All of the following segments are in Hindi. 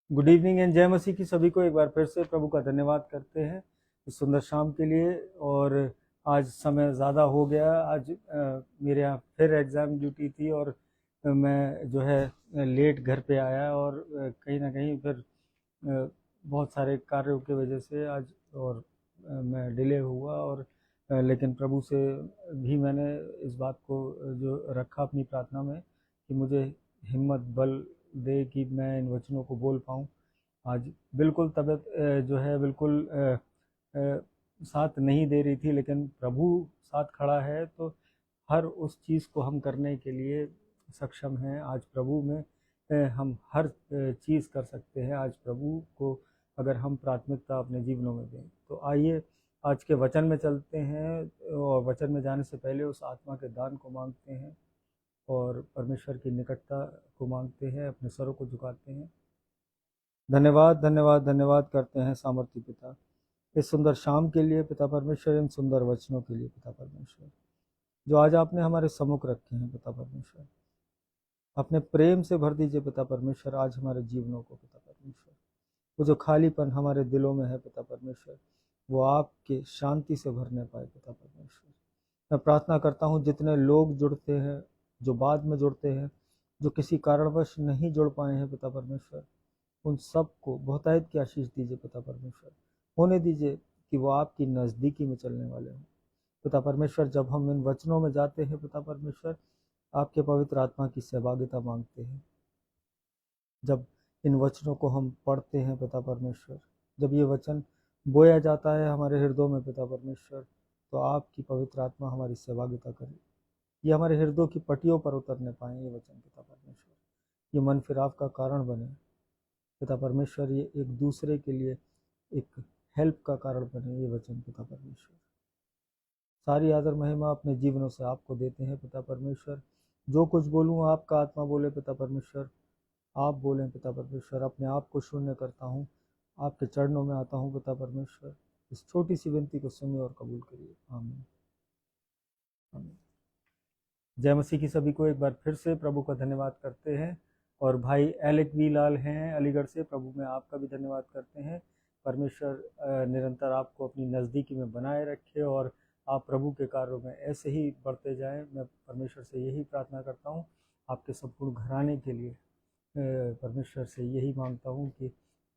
गुड इवनिंग एंड जय मसीह की सभी को एक बार फिर से प्रभु का धन्यवाद करते हैं इस सुंदर शाम के लिए। और आज समय ज़्यादा हो गया। आज मेरे यहाँ फिर एग्ज़ाम ड्यूटी थी और मैं जो है लेट घर पे आया और कहीं ना कहीं फिर बहुत सारे कार्यों की वजह से आज और मैं डिले हुआ। और लेकिन प्रभु से भी मैंने इस बात को जो रखा अपनी प्रार्थना में कि मुझे हिम्मत बल दे कि मैं इन वचनों को बोल पाऊँ। आज बिल्कुल तबीयत जो है बिल्कुल अ, साथ नहीं दे रही थी, लेकिन प्रभु साथ खड़ा है तो हर उस चीज़ को हम करने के लिए सक्षम हैं। आज प्रभु में हम हर चीज़ कर सकते हैं। आज प्रभु को अगर हम प्राथमिकता अपने जीवनों में दें तो आइए आज के वचन में चलते हैं और वचन में जाने से पहले उस आत्मा के दान को मांगते हैं और परमेश्वर की निकटता को मांगते हैं, अपने सरों को झुकाते हैं। धन्यवाद धन्यवाद धन्यवाद करते हैं सामर्थ्य पिता इस सुंदर शाम के लिए, पिता परमेश्वर इन सुंदर वचनों के लिए, पिता परमेश्वर जो आज आपने हमारे सम्मुख रखे हैं। पिता परमेश्वर अपने प्रेम से भर दीजिए पिता परमेश्वर आज हमारे जीवनों को। पिता परमेश्वर वो जो खालीपन हमारे दिलों में है पिता परमेश्वर, वो आपके शांति से भरने पाए। पिता परमेश्वर मैं प्रार्थना करता हूँ जितने लोग जुड़ते हैं, जो बाद में जुड़ते हैं, जो किसी कारणवश नहीं जुड़ पाए हैं, पिता परमेश्वर उन सबको बहुतायत की आशीष दीजिए। पिता परमेश्वर होने दीजिए कि वो आपकी नज़दीकी में चलने वाले हों। पिता परमेश्वर जब हम इन वचनों में जाते हैं पिता परमेश्वर, आपके पवित्र आत्मा की सहभागिता मांगते हैं। जब इन वचनों को हम पढ़ते हैं पिता परमेश्वर, जब ये वचन बोया जाता है हमारे हृदयों में पिता परमेश्वर, तो आपकी पवित्र आत्मा हमारी सहभागिता करे। ये हमारे हृदयों की पटियों पर उतरने पाए ये वचन पिता परमेश्वर, ये मन फिराव का कारण बने पिता परमेश्वर, ये एक दूसरे के लिए एक हेल्प का कारण बने ये वचन पिता परमेश्वर। सारी आदर महिमा अपने जीवनों से आपको देते हैं पिता परमेश्वर। जो कुछ बोलूँ आपका आत्मा बोले पिता परमेश्वर, आप बोलें पिता परमेश्वर। अपने आप को शून्य करता हूँ, आपके चरणों में आता हूँ पिता परमेश्वर। इस छोटी सी विनती को सुनिए और कबूल करिए। आमीन आमीन। जय मसीह की सभी को एक बार फिर से प्रभु का धन्यवाद करते हैं। और भाई एलेक वी लाल हैं अलीगढ़ से, प्रभु में आपका भी धन्यवाद करते हैं। परमेश्वर निरंतर आपको अपनी नज़दीकी में बनाए रखे और आप प्रभु के कार्यों में ऐसे ही बढ़ते जाएं। मैं परमेश्वर से यही प्रार्थना करता हूं आपके संपूर्ण घराने के लिए। परमेश्वर से यही मांगता हूं कि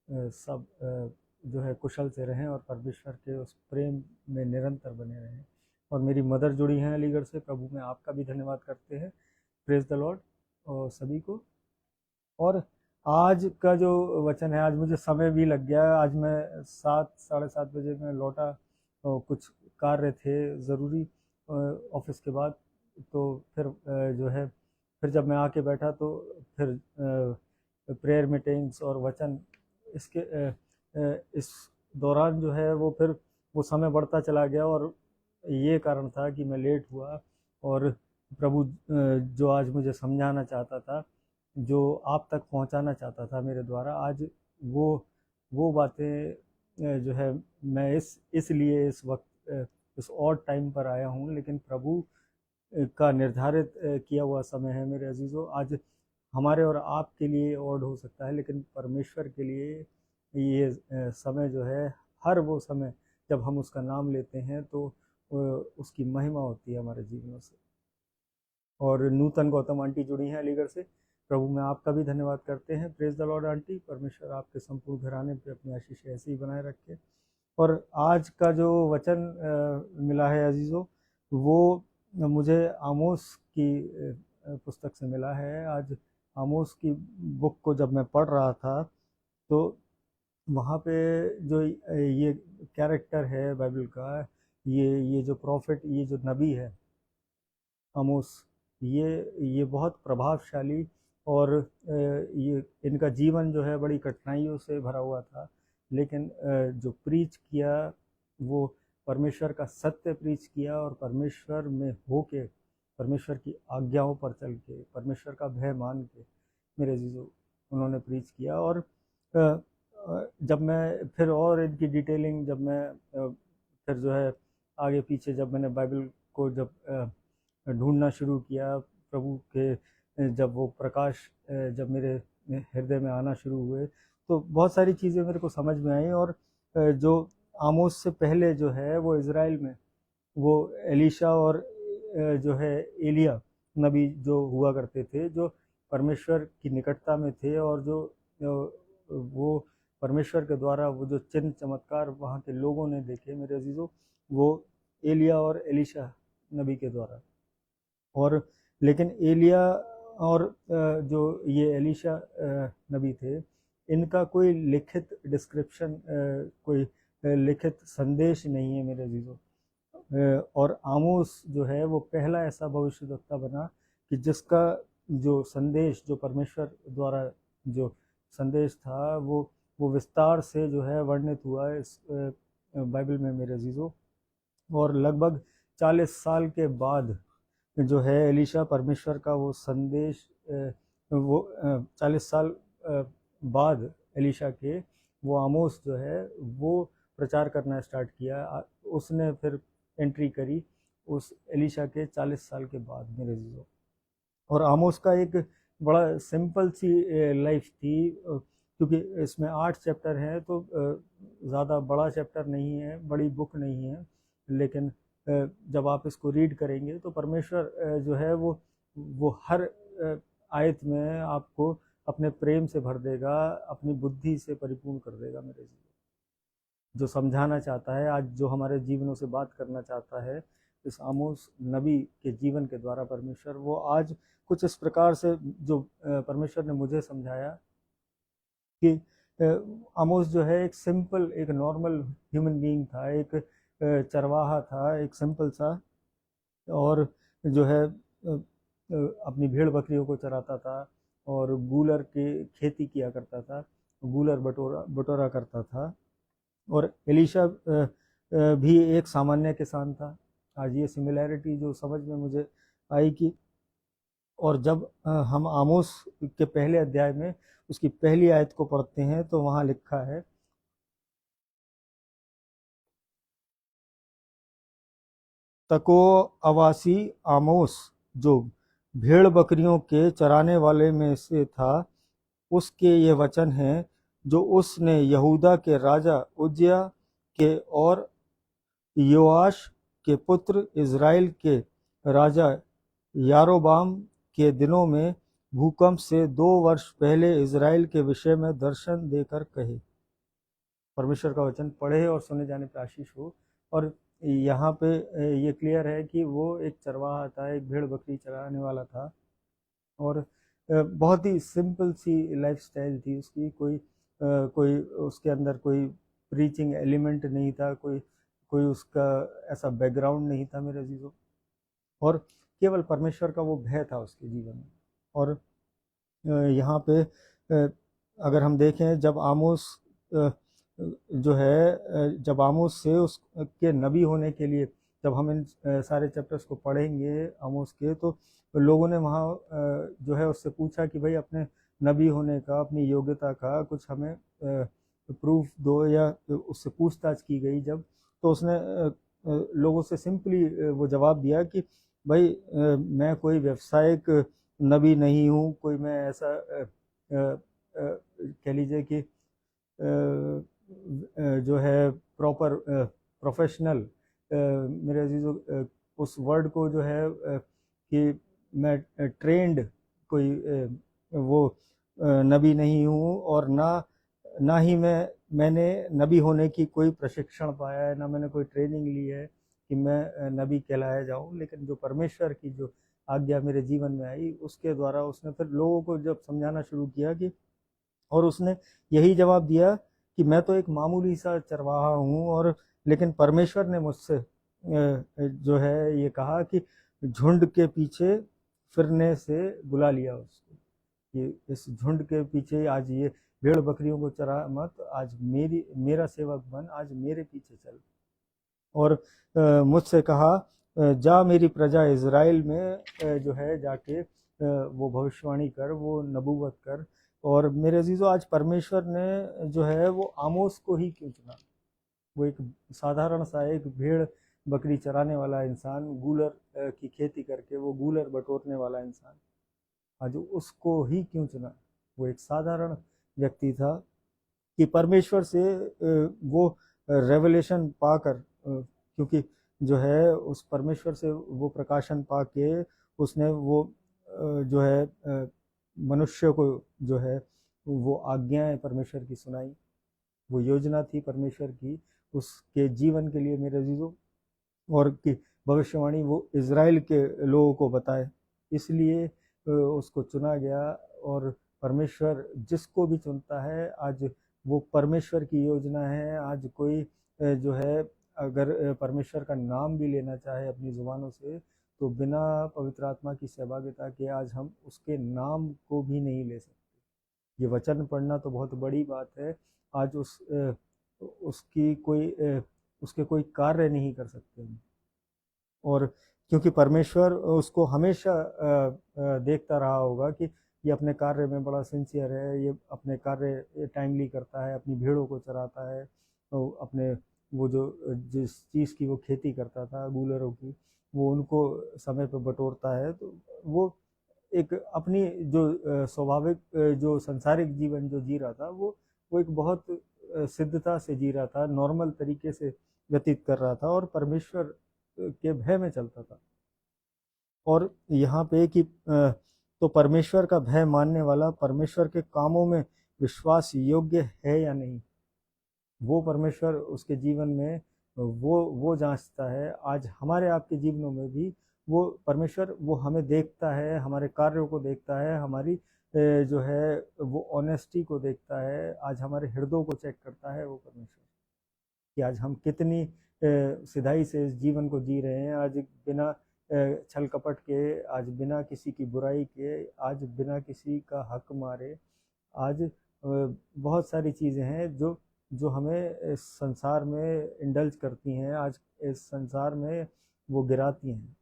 सब जो है कुशल से रहें और परमेश्वर के उस प्रेम में निरंतर बने रहें। और मेरी मदर जुड़ी हैं अलीगढ़ से, प्रभु में आपका भी धन्यवाद करते हैं। प्रेज द लॉर्ड और सभी को। और आज का जो वचन है, आज मुझे समय भी लग गया। आज मैं 7 साढ़े 7 बजे में लौटा, कुछ कार्य थे ज़रूरी ऑफिस के बाद। तो फिर जो है फिर जब मैं आके बैठा तो फिर प्रेयर मीटिंग्स और वचन इसके इस दौरान जो है वो फिर वो समय बढ़ता चला गया और ये कारण था कि मैं लेट हुआ। और प्रभु जो आज मुझे समझाना चाहता था, जो आप तक पहुंचाना चाहता था मेरे द्वारा, आज वो बातें जो है मैं इसलिए इस वक्त इस और टाइम पर आया हूँ। लेकिन प्रभु का निर्धारित किया हुआ समय है मेरे अजीज़ों। आज हमारे और आपके लिए और हो सकता है, लेकिन परमेश्वर के लिए ये समय जो है, हर वो समय जब हम उसका नाम लेते हैं तो उसकी महिमा होती है हमारे जीवनों से। और नूतन गौतम आंटी जुड़ी हैं अलीगढ़ से, प्रभु में आपका भी धन्यवाद करते हैं। प्रेज द लॉर्ड आंटी, परमेश्वर आपके संपूर्ण घराने पे अपनी आशीष ऐसे ही बनाए रखे। और आज का जो वचन मिला है अजीज़ों, वो मुझे आमोस की पुस्तक से मिला है। आज आमोस की बुक को जब मैं पढ़ रहा था तो वहाँ पे जो ये कैरेक्टर है बाइबल का, ये जो प्रॉफिट, ये जो नबी है आमोस, ये बहुत प्रभावशाली और ये इनका जीवन जो है बड़ी कठिनाइयों से भरा हुआ था। लेकिन जो प्रीच किया वो परमेश्वर का सत्य प्रीच किया और परमेश्वर में होके, परमेश्वर की आज्ञाओं पर चल के, परमेश्वर का भय मान के मेरे जीजो उन्होंने प्रीच किया। और जब मैं फिर और इनकी डिटेलिंग जब मैं फिर जो है आगे पीछे जब मैंने बाइबल को जब ढूंढना शुरू किया, प्रभु के जब वो प्रकाश जब मेरे हृदय में आना शुरू हुए। तो बहुत सारी चीज़ें मेरे को समझ में आई। और जो आमोस से पहले जो है वो इज़राइल में वो एलीशा और जो है एलिया नबी जो हुआ करते थे, जो परमेश्वर की निकटता में थे, और जो वो परमेश्वर के द्वारा वो जो चिन्ह चमत्कार वहाँ के लोगों ने देखे मेरे अजीज़ों, वो एलिया और एलीशा नबी के द्वारा। और लेकिन एलिया और जो ये एलीशा नबी थे, इनका कोई लिखित डिस्क्रिप्शन, कोई लिखित संदेश नहीं है मेरे अजीज़ों। और आमोस जो है वो पहला ऐसा भविष्यद्वक्ता बना कि जिसका जो संदेश, जो परमेश्वर द्वारा जो संदेश था, वो विस्तार से जो है वर्णित हुआ है इस बाइबल में मेरे अजीज़ों। और लगभग 40 साल के बाद जो है एलीशा परमेश्वर का वो संदेश, वो 40 साल बाद एलीशा के वो आमोस जो है वो प्रचार करना स्टार्ट किया। उसने फिर एंट्री करी उस एलीशा के 40 साल के बाद मेरे जीजो। और आमोस का एक बड़ा सिंपल सी लाइफ थी, क्योंकि इसमें 8 चैप्टर हैं, तो ज़्यादा बड़ा चैप्टर नहीं है, बड़ी बुक नहीं है। लेकिन जब आप इसको रीड करेंगे तो परमेश्वर जो है वो हर आयत में आपको अपने प्रेम से भर देगा, अपनी बुद्धि से परिपूर्ण कर देगा मेरे जीवन। जो समझाना चाहता है आज, जो हमारे जीवनों से बात करना चाहता है इस आमोस नबी के जीवन के द्वारा परमेश्वर, वो आज कुछ इस प्रकार से जो परमेश्वर ने मुझे समझाया कि आमोस जो है एक सिंपल, एक नॉर्मल ह्यूमन बीइंग था, एक चरवाहा था, एक सिंपल सा, और जो है अपनी भेड़ बकरियों को चराता था और गूलर की खेती किया करता था, गूलर बटोरा करता था। और एलीशा भी एक सामान्य किसान था। आज ये सिमिलैरिटी जो समझ में मुझे आई कि, और जब हम आमोस के पहले अध्याय में उसकी पहली आयत को पढ़ते हैं तो वहाँ लिखा है, तको अवासी आमोस जो भेड़ बकरियों के चराने वाले में से था, उसके ये वचन हैं जो उसने यहूदा के राजा उज्जिया के और योआश के पुत्र इज़राइल के राजा यारोबाम के दिनों में भूकंप से 2 वर्ष पहले इज़राइल के विषय में दर्शन देकर कहे। परमेश्वर का वचन पढ़े और सुने जाने पर आशीष हो। और यहाँ पे ये क्लियर है कि वो एक चरवाहा था, एक भेड़ बकरी चराने वाला था, और बहुत ही सिंपल सी लाइफस्टाइल थी उसकी। कोई उसके अंदर कोई प्रीचिंग एलिमेंट नहीं था, कोई उसका ऐसा बैकग्राउंड नहीं था मेरे अजीजों, और केवल परमेश्वर का वो भय था उसके जीवन में। और यहाँ पे अगर हम देखें, जब आमोस जो है, जब आमोस से उसके नबी होने के लिए, जब हम इन सारे चैप्टर्स को पढ़ेंगे आमोस के, तो लोगों ने वहाँ जो है उससे पूछा कि भाई अपने नबी होने का, अपनी योग्यता का कुछ हमें प्रूफ दो, या उससे पूछताछ की गई जब, तो उसने लोगों से सिंपली वो जवाब दिया कि भाई मैं कोई व्यावसायिक नबी नहीं हूँ, कोई मैं ऐसा कह लीजिए कि जो है प्रॉपर प्रोफेशनल, मेरे अजीजों, उस वर्ड को जो है कि मैं ट्रेंड कोई वो नबी नहीं हूँ, और ना ही मैंने नबी होने की कोई प्रशिक्षण पाया है, ना मैंने कोई ट्रेनिंग ली है कि मैं नबी कहलाया जाऊँ। लेकिन जो परमेश्वर की जो आज्ञा मेरे जीवन में आई, उसके द्वारा उसने फिर लोगों को जब समझाना शुरू किया कि, और उसने यही जवाब दिया कि मैं तो एक मामूली सा चरवाहा हूँ, और लेकिन परमेश्वर ने मुझसे जो है ये कहा कि झुंड के पीछे फिरने से बुला लिया उसको, कि इस झुंड के पीछे आज ये भेड़ बकरियों को चरा मत, आज मेरा सेवक बन, आज मेरे पीछे चल। और मुझसे कहा जा मेरी प्रजा इज़राइल में जो है जाके वो भविष्यवाणी कर, वो नबूवत कर। और मेरे अजीज़ों, आज परमेश्वर ने जो है वो आमोस को ही क्यों चुना? वो एक साधारण सा एक भेड़ बकरी चराने वाला इंसान, गूलर की खेती करके वो गूलर बटोरने वाला इंसान, आज उसको ही क्यों चुना? वो एक साधारण व्यक्ति था कि परमेश्वर से वो रेवलेशन पाकर क्योंकि जो है उस परमेश्वर से वो प्रकाशन पा के उसने वो जो है मनुष्य को जो है वो आज्ञाएं परमेश्वर की सुनाई। वो योजना थी परमेश्वर की उसके जीवन के लिए मेरे अजीजों, और की भविष्यवाणी वो इज़राइल के लोगों को बताए। इसलिए उसको चुना गया। और परमेश्वर जिसको भी चुनता है, आज वो परमेश्वर की योजना है। आज कोई जो है अगर परमेश्वर का नाम भी लेना चाहे अपनी ज़ुबानों से, तो बिना पवित्र आत्मा की सहभागिता के आज हम उसके नाम को भी नहीं ले सकते। ये वचन पढ़ना तो बहुत बड़ी बात है। आज उसके कोई कार्य नहीं कर सकते हम। और क्योंकि परमेश्वर उसको हमेशा देखता रहा होगा कि ये अपने कार्य में बड़ा सिंसियर है, ये अपने कार्य टाइमली करता है, अपनी भेड़ों को चराता है, तो अपने वो जो जिस चीज़ की वो खेती करता था गूलरों की, वो उनको समय पर बटोरता है। तो वो एक अपनी जो स्वाभाविक जो सांसारिक जीवन जो जी रहा था, वो एक बहुत सिद्धता से जी रहा था, नॉर्मल तरीके से व्यतीत कर रहा था और परमेश्वर के भय में चलता था। और यहाँ पे कि तो परमेश्वर का भय मानने वाला परमेश्वर के कामों में विश्वास योग्य है या नहीं, वो परमेश्वर उसके जीवन में वो जांचता है। आज हमारे आपके जीवनों में भी वो परमेश्वर वो हमें देखता है, हमारे कार्यों को देखता है, हमारी जो है वो ऑनेस्टी को देखता है। आज हमारे हृदयों को चेक करता है वो परमेश्वर कि आज हम कितनी सिधाई से इस जीवन को जी रहे हैं। आज बिना छल कपट के, आज बिना किसी की बुराई के, आज बिना किसी का हक मारे। आज बहुत सारी चीज़ें हैं जो हमें इस संसार में इंडल्ज करती हैं, आज इस संसार में वो गिराती हैं।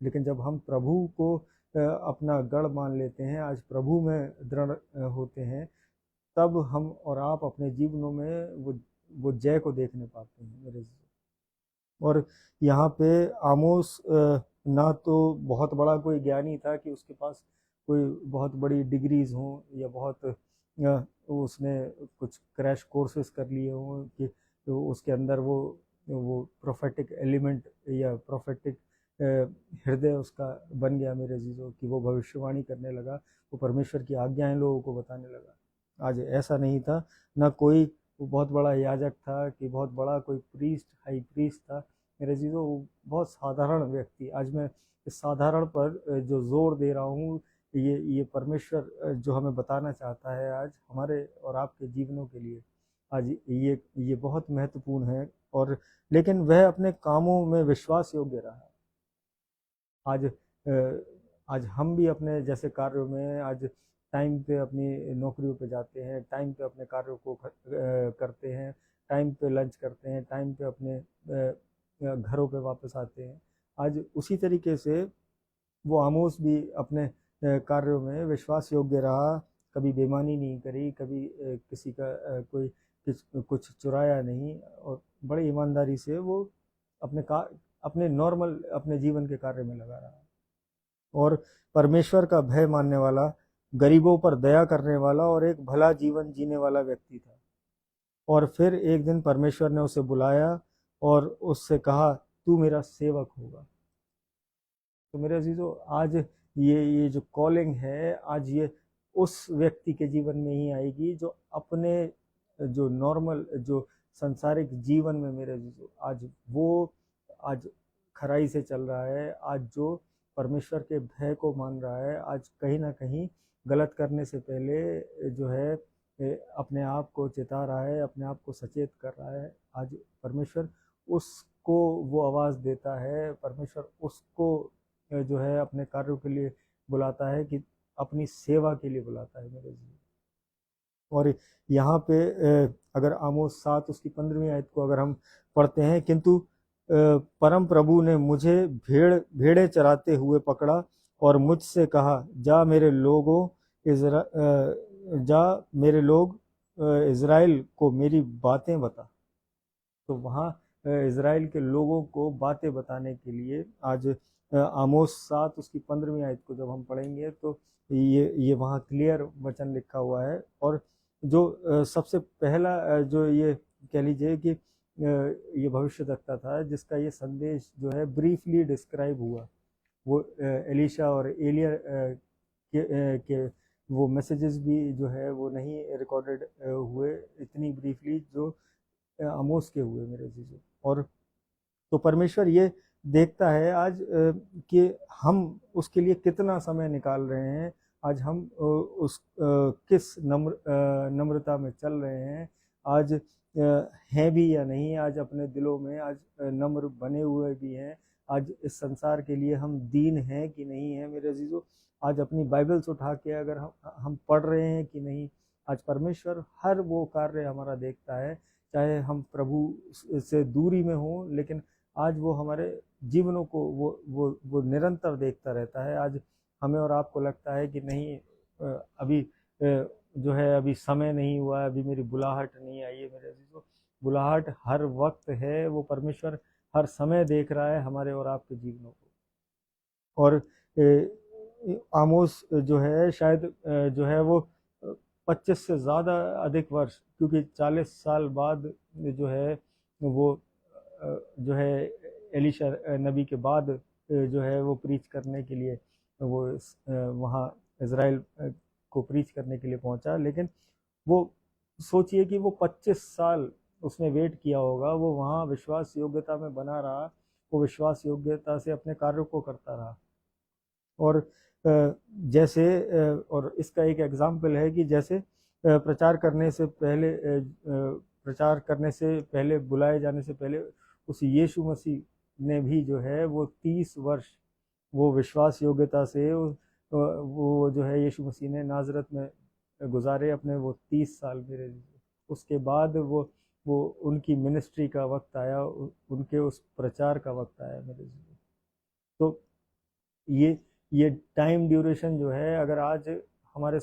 लेकिन जब हम प्रभु को अपना गढ़ मान लेते हैं, आज प्रभु में दृढ़ होते हैं, तब हम और आप अपने जीवनों में वो जय को देखने पाते हैं मेरे। और यहाँ पे आमोस ना तो बहुत बड़ा कोई ज्ञानी था कि उसके पास कोई बहुत बड़ी डिग्रीज हों या बहुत उसने कुछ क्रैश कोर्सेज कर लिए हों कि तो उसके अंदर वो प्रोफेटिक एलिमेंट या प्रोफेटिक हृदय उसका बन गया मेरे अजीजों, कि वो भविष्यवाणी करने लगा, वो परमेश्वर की आज्ञाएं लोगों को बताने लगा। आज ऐसा नहीं था, ना कोई वो बहुत बड़ा याजक था कि बहुत बड़ा कोई प्रीस्ट हाई प्रीस्ट था मेरे अजीजों। वो बहुत साधारण व्यक्ति। आज मैं इस साधारण पर जो जोर दे रहा हूँ, ये परमेश्वर जो हमें बताना चाहता है आज हमारे और आपके जीवनों के लिए, आज ये बहुत महत्वपूर्ण है। और लेकिन वह अपने कामों में विश्वास योग्य रहा। आज हम भी अपने जैसे कार्यों में आज टाइम पे अपनी नौकरियों पे जाते हैं, टाइम पे अपने कार्यों को करते हैं, टाइम पे लंच करते हैं, टाइम पे अपने घरों पे वापस आते हैं। आज उसी तरीके से वो आमोस भी अपने कार्यों में विश्वास योग्य रहा, कभी बेईमानी नहीं करी, कभी किसी का कुछ चुराया नहीं, और बड़ी ईमानदारी से वो अपने नॉर्मल अपने जीवन के कार्य में लगा रहा। और परमेश्वर का भय मानने वाला, गरीबों पर दया करने वाला और एक भला जीवन जीने वाला व्यक्ति था। और फिर एक दिन परमेश्वर ने उसे बुलाया और उससे कहा, तू मेरा सेवक होगा। तो मेरे अजीजों, आज ये जो कॉलिंग है, आज ये उस व्यक्ति के जीवन में ही आएगी जो अपने जो नॉर्मल जो संसारिक जीवन में मेरे अजीजों आज खराई से चल रहा है, आज जो परमेश्वर के भय को मान रहा है, आज कहीं ना कहीं गलत करने से पहले जो है अपने आप को चेता रहा है, अपने आप को सचेत कर रहा है। आज परमेश्वर उसको वो आवाज़ देता है, परमेश्वर उसको जो है अपने कार्यों के लिए बुलाता है, कि अपनी सेवा के लिए बुलाता है मेरे जी। और यहाँ पे अगर आमोस 7 उसकी 15वीं आयत को अगर हम पढ़ते हैं, किंतु परम प्रभु ने मुझे भेड़े चराते हुए पकड़ा और मुझसे कहा, जा मेरे लोग इज़राइल को मेरी बातें बता। तो वहाँ इज़राइल के लोगों को बातें बताने के लिए आज आमोस 7 उसकी 15वीं आयत को जब हम पढ़ेंगे तो ये वहाँ क्लियर वचन लिखा हुआ है। और जो सबसे पहला जो ये कह लीजिए कि ये भविष्यद्वक्ता था जिसका ये संदेश जो है ब्रीफली डिस्क्राइब हुआ, वो एलीशा और एलिया के वो मैसेजेस भी जो है वो नहीं रिकॉर्डेड हुए इतनी ब्रीफली जो आमोस के हुए मेरे चीज़ों। और तो परमेश्वर ये देखता है आज कि हम उसके लिए कितना समय निकाल रहे हैं, आज हम किस नम्रता में चल रहे हैं, आज हैं भी या नहीं, आज अपने दिलों में आज नम्र बने हुए भी हैं, आज इस संसार के लिए हम दीन हैं कि नहीं है मेरे अजीज़ों, आज अपनी बाइबल्स उठा के अगर हम पढ़ रहे हैं कि नहीं। आज परमेश्वर हर वो कार्य हमारा देखता है, चाहे हम प्रभु से दूरी में हों, लेकिन आज वो हमारे जीवनों को वो निरंतर देखता रहता है। आज हमें और आपको लगता है कि नहीं अभी जो है अभी समय नहीं हुआ है, अभी मेरी बुलाहट नहीं आई है मेरे अजीजों। बुलाहट हर वक्त है, वो परमेश्वर हर समय देख रहा है हमारे और आपके जीवनों को। और आमोस जो है शायद जो है वो 25 से ज़्यादा अधिक वर्ष, क्योंकि 40 साल बाद जो है वो जो है एलीशा नबी के बाद जो है वो प्रीच करने के लिए वो वहाँ इज़राइल को प्रीच करने के लिए पहुँचा। लेकिन वो सोचिए कि वो 25 साल उसने वेट किया होगा, वो वहाँ विश्वास योग्यता में बना रहा, वो विश्वास योग्यता से अपने कार्यों को करता रहा। और जैसे और इसका एक एग्जाम्पल है कि जैसे प्रचार करने से पहले बुलाए जाने से पहले उस यीशु मसीह ने भी जो है वो 30 वर्ष वो विश्वास योग्यता से वो जो है यीशु मसीह ने नाजरत में गुजारे अपने वो 30 साल मेरे। उसके बाद वो उनकी मिनिस्ट्री का वक्त आया, उनके उस प्रचार का वक्त आया मेरे। तो ये टाइम ड्यूरेशन जो है, अगर आज हमारे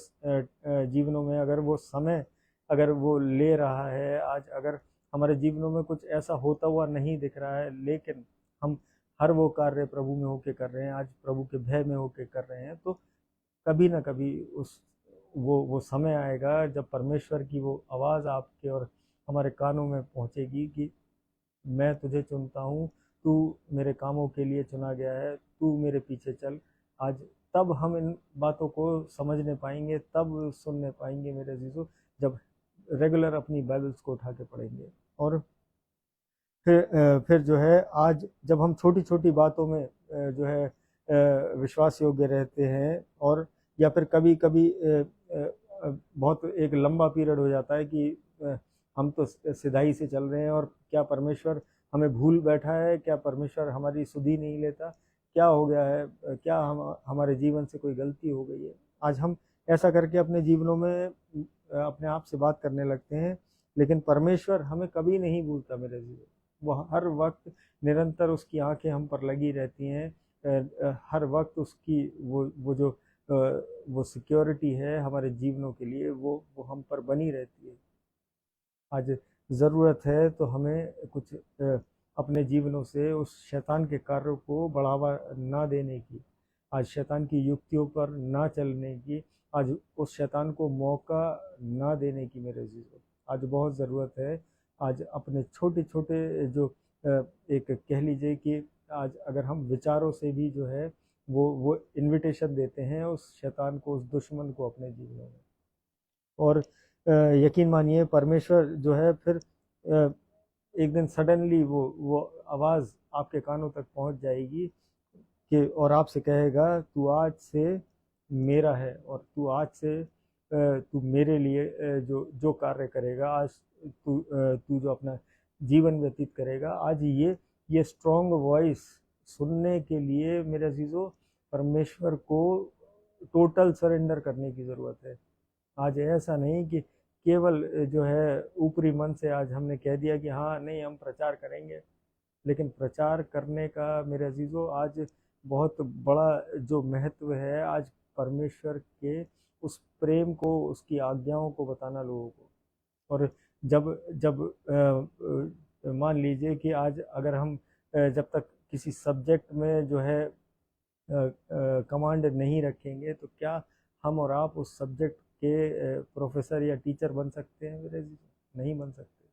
जीवनों में अगर वो समय अगर वो ले रहा है, आज अगर हमारे जीवनों में कुछ ऐसा होता हुआ नहीं दिख रहा है, लेकिन हम हर वो कार्य प्रभु में होके कर रहे हैं, आज प्रभु के भय में होके कर रहे हैं, तो कभी ना कभी वो समय आएगा जब परमेश्वर की वो आवाज़ आपके और हमारे कानों में पहुंचेगी कि मैं तुझे चुनता हूँ, तू मेरे कामों के लिए चुना गया है, तू मेरे पीछे चल। आज तब हम इन बातों को समझने पाएंगे, तब सुनने पाएंगे मेरे अजीजों, जब रेगुलर अपनी बाइबल्स को उठा के पढ़ेंगे। और फिर जो है आज जब हम छोटी छोटी बातों में जो है विश्वास योग्य रहते हैं, और या फिर कभी कभी बहुत एक लंबा पीरियड हो जाता है कि हम तो सिधाई से चल रहे हैं, और क्या परमेश्वर हमें भूल बैठा है, क्या परमेश्वर हमारी सुधि नहीं लेता, क्या हो गया है, क्या हमारे जीवन से कोई गलती हो गई है। आज हम ऐसा करके अपने जीवनों में अपने आप से बात करने लगते हैं, लेकिन परमेश्वर हमें कभी नहीं भूलता मेरे जीवन। वो हर वक्त निरंतर उसकी आंखें हम पर लगी रहती हैं, हर वक्त उसकी वो जो वो सिक्योरिटी है हमारे जीवनों के लिए, वो हम पर बनी रहती है। आज ज़रूरत है तो हमें कुछ अपने जीवनों से उस शैतान के कार्यों को बढ़ावा ना देने की, आज शैतान की युक्तियों पर ना चलने की, आज उस शैतान को मौका ना देने की मेरे जीवन आज बहुत ज़रूरत है। आज अपने छोटे छोटे जो एक कह लीजिए कि आज अगर हम विचारों से भी जो है वो इनविटेशन देते हैं उस शैतान को, उस दुश्मन को अपने जीवनों में। और यकीन मानिए परमेश्वर जो है फिर एक दिन सडनली वो आवाज़ आपके कानों तक पहुंच जाएगी कि और आपसे कहेगा तू आज से मेरा है, और तू आज से तू मेरे लिए जो कार्य करेगा, आज तू जो अपना जीवन व्यतीत करेगा, आज ये स्ट्रॉन्ग वॉइस सुनने के लिए मेरे अजीज़ों परमेश्वर को टोटल सरेंडर करने की ज़रूरत है। आज ऐसा नहीं कि केवल जो है ऊपरी मन से आज हमने कह दिया कि हाँ नहीं हम प्रचार करेंगे, लेकिन प्रचार करने का मेरे अजीज़ों आज बहुत बड़ा जो महत्व है, आज परमेश्वर के उस प्रेम को, उसकी आज्ञाओं को बताना लोगों को। और जब जब मान लीजिए कि आज अगर हम जब तक किसी सब्जेक्ट में जो है कमांड नहीं रखेंगे तो क्या हम और आप उस सब्जेक्ट के प्रोफेसर या टीचर बन सकते हैं मेरे जी? नहीं बन सकते।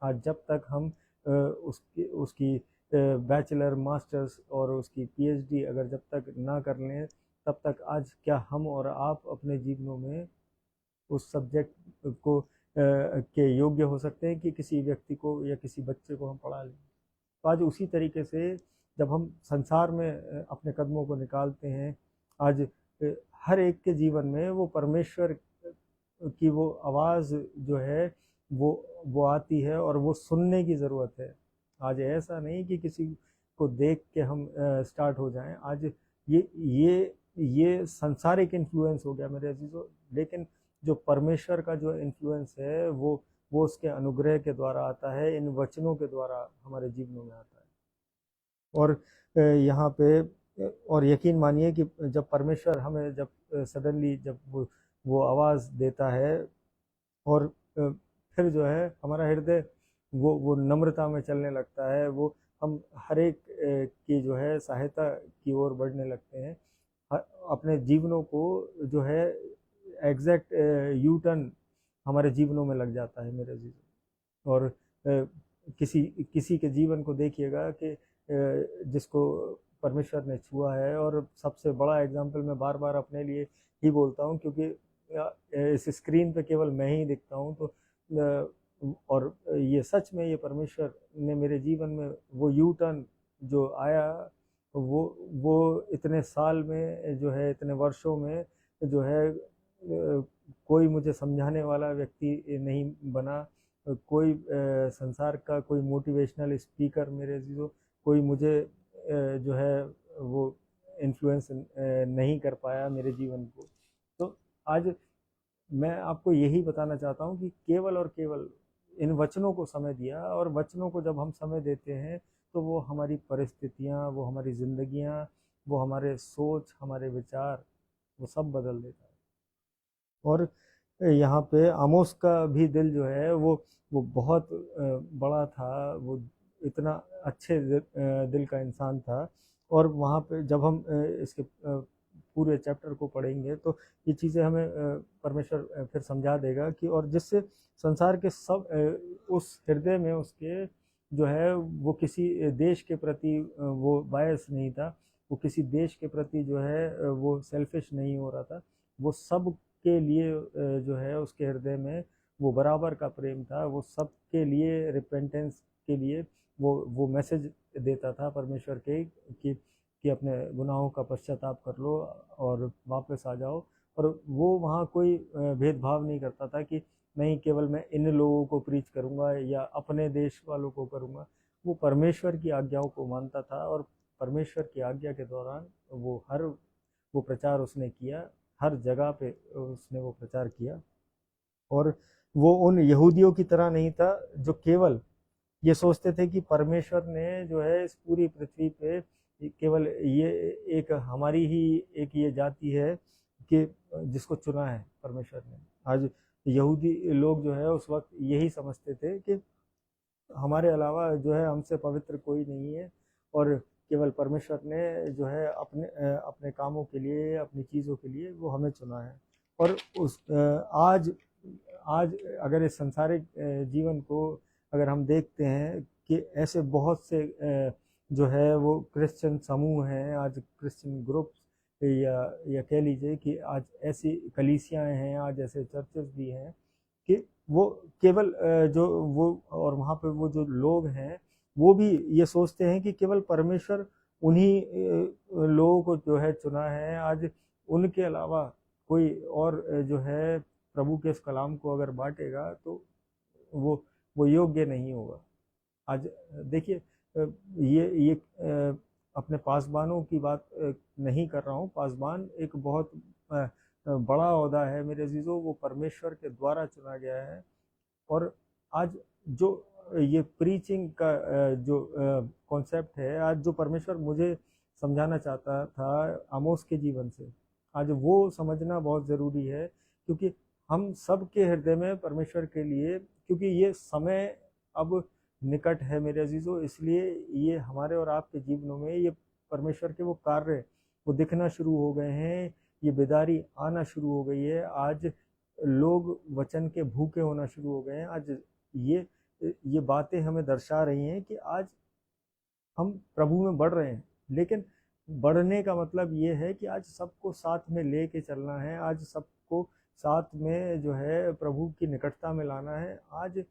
आज जब तक हम उसकी उसकी बैचलर मास्टर्स और उसकी पीएचडी अगर जब तक ना कर लें तब तक आज क्या हम और आप अपने जीवनों में उस सब्जेक्ट को के योग्य हो सकते हैं कि किसी व्यक्ति को या किसी बच्चे को हम पढ़ा लें। तो आज उसी तरीके से जब हम संसार में अपने कदमों को निकालते हैं, आज हर एक के जीवन में वो परमेश्वर की वो आवाज़ जो है वो आती है और वो सुनने की ज़रूरत है। आज ऐसा नहीं कि किसी को देख के हम स्टार्ट हो जाएं। आज ये संसारिक इन्फ्लुएंस हो गया मेरे अजीज़ों, लेकिन जो परमेश्वर का जो इन्फ्लुएंस है वो उसके अनुग्रह के द्वारा आता है, इन वचनों के द्वारा हमारे जीवनों में आता है। और यहाँ पे और यकीन मानिए कि जब परमेश्वर हमें जब सडनली जब वो आवाज़ देता है और फिर जो है हमारा हृदय वो नम्रता में चलने लगता है, वो हम हर एक की जो है सहायता की ओर बढ़ने लगते हैं। अपने जीवनों को जो है एग्जैक्ट यू टर्न हमारे जीवनों में लग जाता है मेरे जीवन। और किसी किसी के जीवन को देखिएगा कि जिसको परमेश्वर ने छुआ है, और सबसे बड़ा एग्जाम्पल मैं बार बार अपने लिए ही बोलता हूँ क्योंकि इस स्क्रीन पे केवल मैं ही दिखता हूँ, तो और ये सच में ये परमेश्वर ने मेरे जीवन में वो यू टर्न जो आया वो इतने साल में जो है, इतने वर्षों में जो है कोई मुझे समझाने वाला व्यक्ति नहीं बना, कोई संसार का कोई मोटिवेशनल स्पीकर मेरे जो कोई मुझे जो है वो इन्फ्लुएंस नहीं कर पाया मेरे जीवन को। तो आज मैं आपको यही बताना चाहता हूँ कि केवल और केवल इन वचनों को समय दिया, और वचनों को जब हम समय देते हैं तो वो हमारी परिस्थितियाँ, वो हमारी ज़िंदगियाँ, वो हमारे सोच, हमारे विचार, वो सब बदल देता है। और यहाँ पे आमोस का भी दिल जो है वो बहुत बड़ा था, वो इतना अच्छे दिल का इंसान था। और वहाँ पे जब हम इसके पूरे चैप्टर को पढ़ेंगे तो ये चीज़ें हमें परमेश्वर फिर समझा देगा कि, और जिससे संसार के सब उस हृदय में उसके जो है वो किसी देश के प्रति वो बायस नहीं था, वो किसी देश के प्रति जो है वो सेल्फिश नहीं हो रहा था, वो सब के लिए जो है उसके हृदय में वो बराबर का प्रेम था, वो सब के लिए रिपेंटेंस के लिए वो मैसेज देता था परमेश्वर के कि अपने गुनाहों का पश्चाताप कर लो और वापस आ जाओ। और वो वहाँ कोई भेदभाव नहीं करता था कि नहीं केवल मैं इन लोगों को प्रीच करूँगा या अपने देश वालों को करूँगा। वो परमेश्वर की आज्ञाओं को मानता था, और परमेश्वर की आज्ञा के दौरान वो प्रचार उसने किया, हर जगह पे उसने वो प्रचार किया। और वो उन यहूदियों की तरह नहीं था जो केवल ये सोचते थे कि परमेश्वर ने जो है इस पूरी पृथ्वी पे केवल ये एक हमारी ही एक ये जाति है कि जिसको चुना है परमेश्वर ने। आज यहूदी लोग जो है उस वक्त यही समझते थे कि हमारे अलावा जो है हमसे पवित्र कोई नहीं है, और केवल परमेश्वर ने जो है अपने कामों के लिए, अपनी चीज़ों के लिए वो हमें चुना है। और आज अगर इस संसारिक जीवन को अगर हम देखते हैं कि ऐसे बहुत से जो है वो क्रिश्चियन समूह हैं, आज क्रिश्चियन ग्रुप या कह लीजिए कि आज ऐसी कलीसियाँ हैं, आज ऐसे चर्चेस भी हैं कि वो केवल जो वो और वहाँ पे वो जो लोग हैं वो भी ये सोचते हैं कि केवल परमेश्वर उन्हीं लोगों को जो है चुना है। आज उनके अलावा कोई और जो है प्रभु के इस कलाम को अगर बांटेगा तो वो योग्य नहीं होगा। आज देखिए ये अपने पासबानों की बात नहीं कर रहा हूँ। पासबान एक बहुत बड़ा ओहदा है मेरे अजीज़ों, वो परमेश्वर के द्वारा चुना गया है। और आज जो ये प्रीचिंग का जो कॉन्सेप्ट है, आज जो परमेश्वर मुझे समझाना चाहता था आमोस के जीवन से, आज वो समझना बहुत ज़रूरी है, क्योंकि हम सब के हृदय में परमेश्वर के लिए, क्योंकि ये समय अब निकट है मेरे अजीज़ों, इसलिए ये हमारे और आपके जीवनों में ये परमेश्वर के वो कार्य वो दिखना शुरू हो गए हैं, ये बेदारी आना शुरू हो गई है। आज लोग वचन के भूखे होना शुरू हो गए हैं। आज ये बातें हमें दर्शा रही हैं कि आज हम प्रभु में बढ़ रहे हैं, लेकिन बढ़ने का मतलब ये है कि आज सबको साथ में लेके चलना है, आज सबको साथ में जो है प्रभु की निकटता में लाना है। आज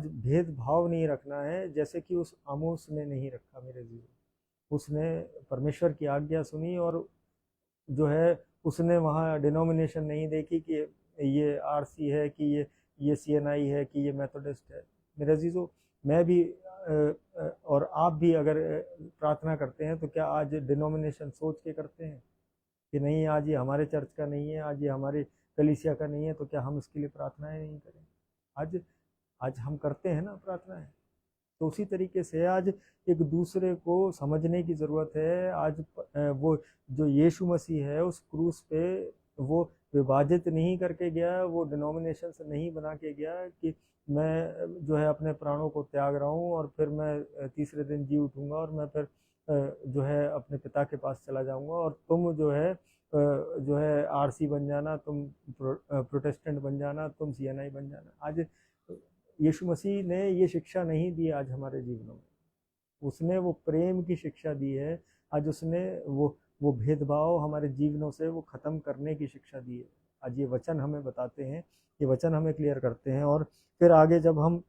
भेदभाव नहीं रखना है, जैसे कि उस आमोस ने नहीं रखा मेरे जीवन। उसने परमेश्वर की आज्ञा सुनी और जो है उसने वहाँ डिनोमिनेशन नहीं देखी कि ये आरसी है, कि ये सीएनआई है, कि ये मेथोडिस्ट है। मेरे अजीजों, मैं भी और आप भी अगर प्रार्थना करते हैं तो क्या आज डिनोमिनेशन सोच के करते हैं कि नहीं आज ये हमारे चर्च का नहीं है, आज ये हमारे कलीसिया का नहीं है, तो क्या हम इसके लिए प्रार्थनाएं नहीं करें? आज हम करते हैं ना प्रार्थनाएं। तो उसी तरीके से आज एक दूसरे को समझने की ज़रूरत है। आज वो जो यीशु मसीह है उस क्रूस पे वो विभाजित नहीं करके गया, वो डिनोमिनेशन से नहीं बना के गया कि मैं जो है अपने प्राणों को त्याग रहा हूँ और फिर मैं तीसरे दिन जी उठूँगा और मैं फिर जो है अपने पिता के पास चला जाऊँगा और तुम जो है आरसी बन जाना, तुम प्रोटेस्टेंट बन जाना, तुम सीएनआई बन जाना। आज यीशु मसीह ने ये शिक्षा नहीं दी आज हमारे जीवनों में। उसने वो प्रेम की शिक्षा दी है। आज उसने वो भेदभाव हमारे जीवनों से वो ख़त्म करने की शिक्षा दी है। आज ये वचन हमें बताते हैं, ये वचन हमें क्लियर करते हैं। और फिर आगे जब हम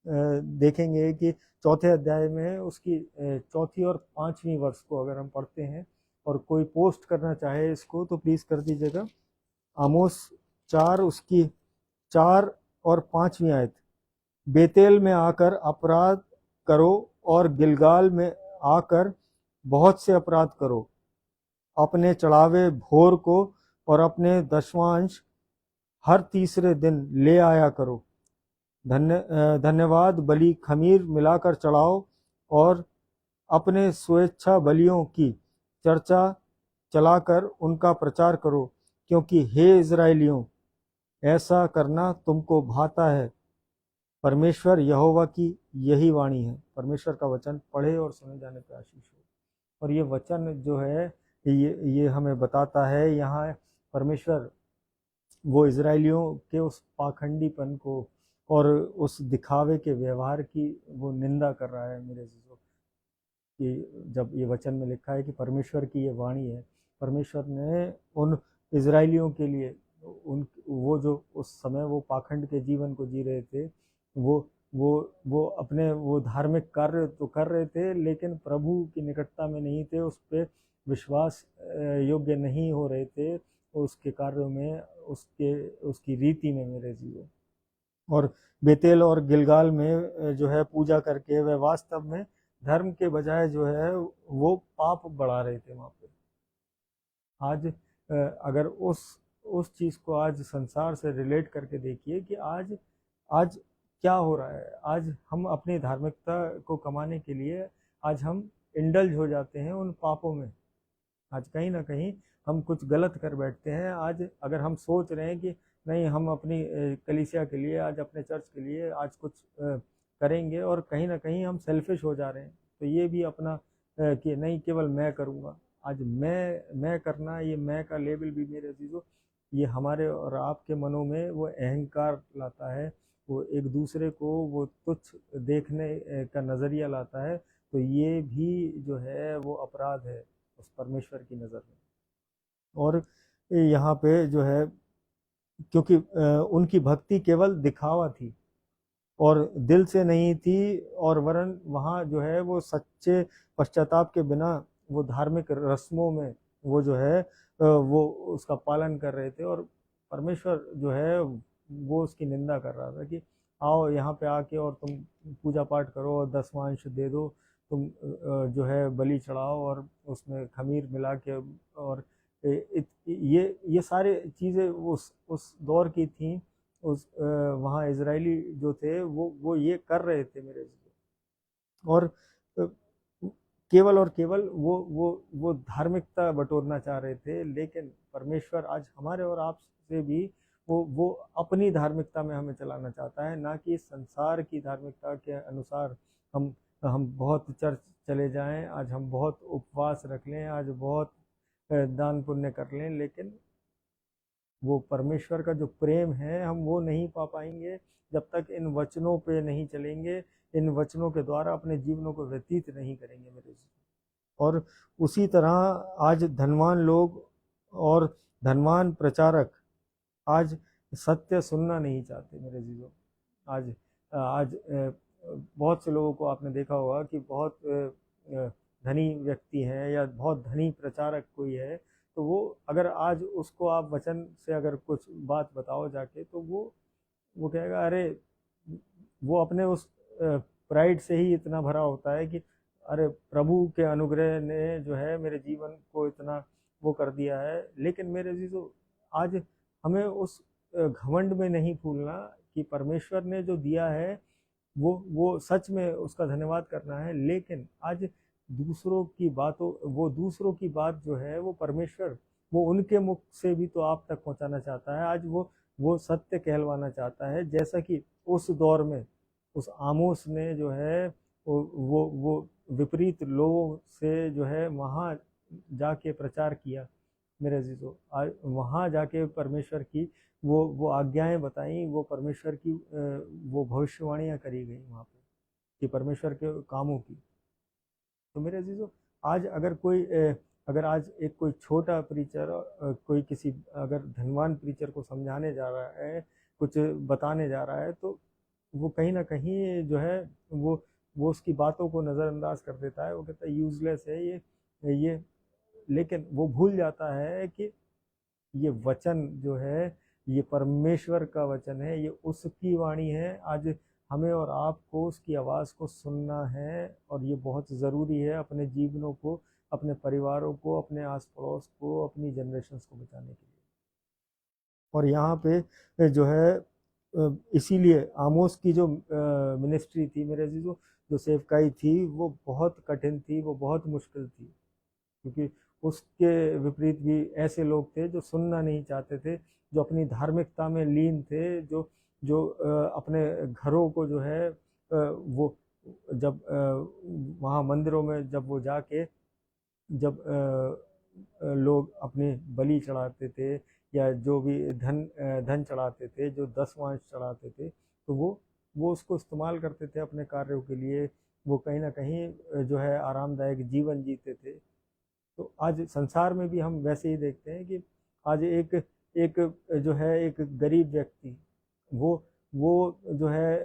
देखेंगे कि चौथे अध्याय में उसकी चौथी और पाँचवीं वर्ष को अगर हम पढ़ते हैं और कोई पोस्ट करना चाहे इसको तो प्लीज़ कर दीजिएगा। आमोस 4 उसकी 4 और 5वीं आयत। बेतेल में आकर अपराध करो और गिलगाल में आकर बहुत से अपराध करो। अपने चढ़ावे भोर को और अपने दशवांश हर तीसरे दिन ले आया करो। धन्यवाद बलि खमीर मिलाकर चढ़ाओ और अपने स्वेच्छा बलियों की चर्चा चलाकर उनका प्रचार करो, क्योंकि हे इज़राइलियों, ऐसा करना तुमको भाता है। परमेश्वर यहोवा की यही वाणी है। परमेश्वर का वचन पढ़े और सुने जाने पर आशीष हो। और ये वचन जो है ये हमें बताता है, यहाँ परमेश्वर वो इज़राइलियों के उस पाखंडीपन को और उस दिखावे के व्यवहार की वो निंदा कर रहा है मेरे जीजों। कि जब ये वचन में लिखा है कि परमेश्वर की ये वाणी है, परमेश्वर ने उन इज़राइलियों के लिए वो जो उस समय वो पाखंड के जीवन को जी रहे थे, वो अपने वो धार्मिक कार्य तो कर रहे थे लेकिन प्रभु की निकटता में नहीं थे, उस पर विश्वास योग्य नहीं हो रहे थे उसके कार्यों में, उसकी रीति में मेरे जीवों। और बेतेल और गिलगाल में जो है पूजा करके वे वास्तव में धर्म के बजाय जो है वो पाप बढ़ा रहे थे वहाँ पे। आज अगर उस चीज़ को आज संसार से रिलेट करके देखिए कि आज क्या हो रहा है। आज हम अपनी धार्मिकता को कमाने के लिए आज हम इंडल्ज हो जाते हैं उन पापों में। आज कहीं ना कहीं हम कुछ गलत कर बैठते हैं। आज अगर हम सोच रहे हैं कि नहीं हम अपनी कलीसिया के लिए, आज अपने चर्च के लिए आज कुछ करेंगे और कहीं ना कहीं हम सेल्फिश हो जा रहे हैं, तो ये भी अपना कि नहीं केवल मैं करूँगा। आज मैं करना, ये मैं का लेबल भी मेरे अजीजों ये हमारे और आपके मनों में वो अहंकार लाता है, वो एक दूसरे को वो तुच्छ देखने का नज़रिया लाता है। तो ये भी जो है वो अपराध है उस परमेश्वर की नज़र में। और यहाँ पे जो है क्योंकि उनकी भक्ति केवल दिखावा थी और दिल से नहीं थी, और वरन वहाँ जो है वो सच्चे पश्चाताप के बिना वो धार्मिक रस्मों में वो जो है वो उसका पालन कर रहे थे। और परमेश्वर जो है वो उसकी निंदा कर रहा था कि आओ यहाँ पे आके और तुम पूजा पाठ करो और दशवांश दे दो, तुम जो है बलि चढ़ाओ और उसमें खमीर मिला के, और ये सारे चीज़ें उस दौर की थी। उस वहाँ इजरायली जो थे वो ये कर रहे थे मेरे। और केवल और केवल वो धार्मिकता बटोरना चाह रहे थे, लेकिन परमेश्वर आज हमारे और आप से भी वो अपनी धार्मिकता में हमें चलाना चाहता है, ना कि संसार की धार्मिकता के अनुसार हम हम बहुत चर्च चले जाएं, आज हम बहुत उपवास रख लें, आज बहुत दान पुण्य कर लें, लेकिन वो परमेश्वर का जो प्रेम है हम वो नहीं पा पाएंगे जब तक इन वचनों पे नहीं चलेंगे, इन वचनों के द्वारा अपने जीवनों को व्यतीत नहीं करेंगे मेरे जी। और उसी तरह आज धनवान लोग और धनवान प्रचारक आज सत्य सुनना नहीं चाहते मेरे जीजों। आज आज बहुत से लोगों को आपने देखा होगा कि बहुत धनी व्यक्ति हैं या बहुत धनी प्रचारक कोई है, तो वो अगर आज उसको आप वचन से अगर कुछ बात बताओ जाके, तो वो कहेगा अरे, वो अपने उस प्राइड से ही इतना भरा होता है कि अरे प्रभु के अनुग्रह ने जो है मेरे जीवन को इतना वो कर दिया है। लेकिन मेरे जीजो, आज हमें उस घमंड में नहीं फूलना कि परमेश्वर ने जो दिया है वो सच में उसका धन्यवाद करना है, लेकिन आज दूसरों की बातों, वो दूसरों की बात जो है वो परमेश्वर वो उनके मुख से भी तो आप तक पहुंचाना चाहता है। आज वो सत्य कहलवाना चाहता है, जैसा कि उस दौर में उस आमोस ने जो है वो विपरीत लोगों से जो है वहाँ जाके प्रचार किया मेरे अजीजों। आज वहाँ जाके परमेश्वर की वो आज्ञाएं बताई, वो परमेश्वर की वो भविष्यवाणियाँ करी गई वहाँ पे कि परमेश्वर के कामों की। तो मेरे अजीजों, आज अगर आज एक कोई छोटा प्रीचर कोई किसी अगर धनवान प्रीचर को समझाने जा रहा है, कुछ बताने जा रहा है, तो वो कहीं ना कहीं जो है वो उसकी बातों को नज़रअंदाज कर देता है। वो कहता है यूजलेस है ये, लेकिन वो भूल जाता है कि ये वचन जो है ये परमेश्वर का वचन है, ये उसकी वाणी है। आज हमें और आपको उसकी आवाज़ को सुनना है, और ये बहुत ज़रूरी है अपने जीवनों को, अपने परिवारों को, अपने आस पड़ोस को, अपनी जनरेशन्स को बचाने के लिए। और यहाँ पे जो है इसीलिए आमोस की जो मिनिस्ट्री थी मेरे अजीजों, जो सेवकाई थी, वो बहुत कठिन थी, वो बहुत मुश्किल थी, क्योंकि उसके विपरीत भी ऐसे लोग थे जो सुनना नहीं चाहते थे, जो अपनी धार्मिकता में लीन थे, जो अपने घरों को जो है वो जब वहाँ मंदिरों में जब वो जाके जब लोग अपने बलि चढ़ाते थे या जो भी धन चढ़ाते थे, जो दसवांश चढ़ाते थे, तो वो उसको इस्तेमाल करते थे अपने कार्यों के लिए। वो कहीं ना कहीं जो है आरामदायक जीवन जीते थे। तो आज संसार में भी हम वैसे ही देखते हैं कि आज एक एक जो है एक गरीब व्यक्ति वो जो है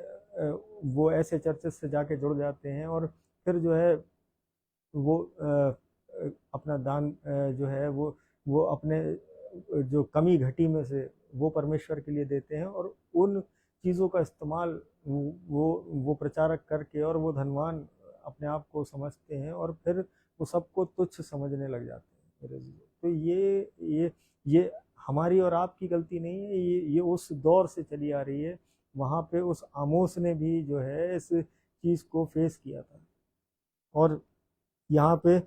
वो ऐसे चर्चेस से जाके जुड़ जाते हैं, और फिर जो है वो अपना दान जो है वो अपने जो कमी घटी में से वो परमेश्वर के लिए देते हैं, और उन चीज़ों का इस्तेमाल वो प्रचारक करके, और वो धनवान अपने आप को समझते हैं, और फिर वो सबको तुच्छ समझने लग जाते हैं मेरे जीजों। तो ये हमारी और आपकी गलती नहीं है, ये उस दौर से चली आ रही है। वहाँ पे उस आमोस ने भी जो है इस चीज़ को फेस किया था। और यहाँ पे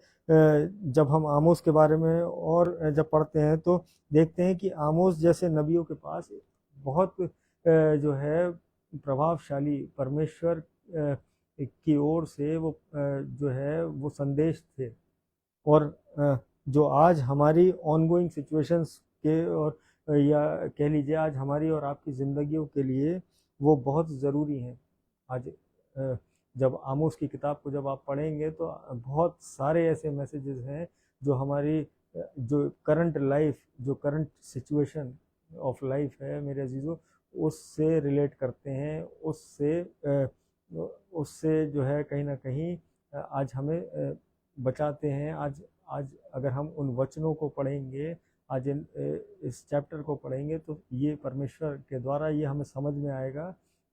जब हम आमोस के बारे में और जब पढ़ते हैं तो देखते हैं कि आमोस जैसे नबियों के पास बहुत जो है प्रभावशाली परमेश्वर की ओर से वो जो है वो संदेश थे, और जो आज हमारी ऑनगोइंग सिचुएशंस के और या कह लीजिए आज हमारी और आपकी ज़िंदगियों के लिए वो बहुत ज़रूरी हैं। आज जब आमोस की किताब को जब आप पढ़ेंगे तो बहुत सारे ऐसे मैसेजेस हैं जो हमारी जो करंट लाइफ, जो करंट सिचुएशन ऑफ लाइफ है मेरे अजीज़ों, उससे रिलेट करते हैं, उससे जो है कहीं ना कहीं आज हमें बचाते हैं। आज अगर हम उन वचनों को पढ़ेंगे, आज इस चैप्टर को पढ़ेंगे, तो ये परमेश्वर के द्वारा ये हमें समझ में आएगा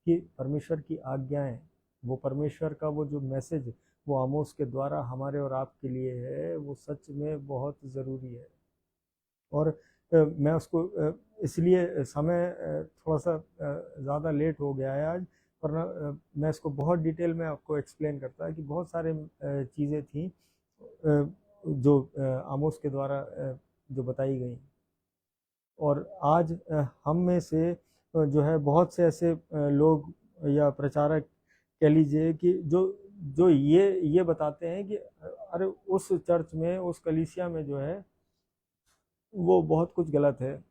कि परमेश्वर की आज्ञाएं, वो परमेश्वर का वो जो मैसेज वो आमोस के द्वारा हमारे और आपके लिए है, वो सच में बहुत ज़रूरी है। और मैं उसको इसलिए समय थोड़ा सा ज़्यादा लेट हो गया है आज, वरना मैं इसको बहुत डिटेल में आपको एक्सप्लेन करता है कि बहुत सारे चीज़ें थी जो आमोस के द्वारा जो बताई गई। और आज हम में से जो है बहुत से ऐसे लोग या प्रचारक कह लीजिए कि जो ये बताते हैं कि अरे उस चर्च में, उस कलीसिया में जो है वो बहुत कुछ गलत है।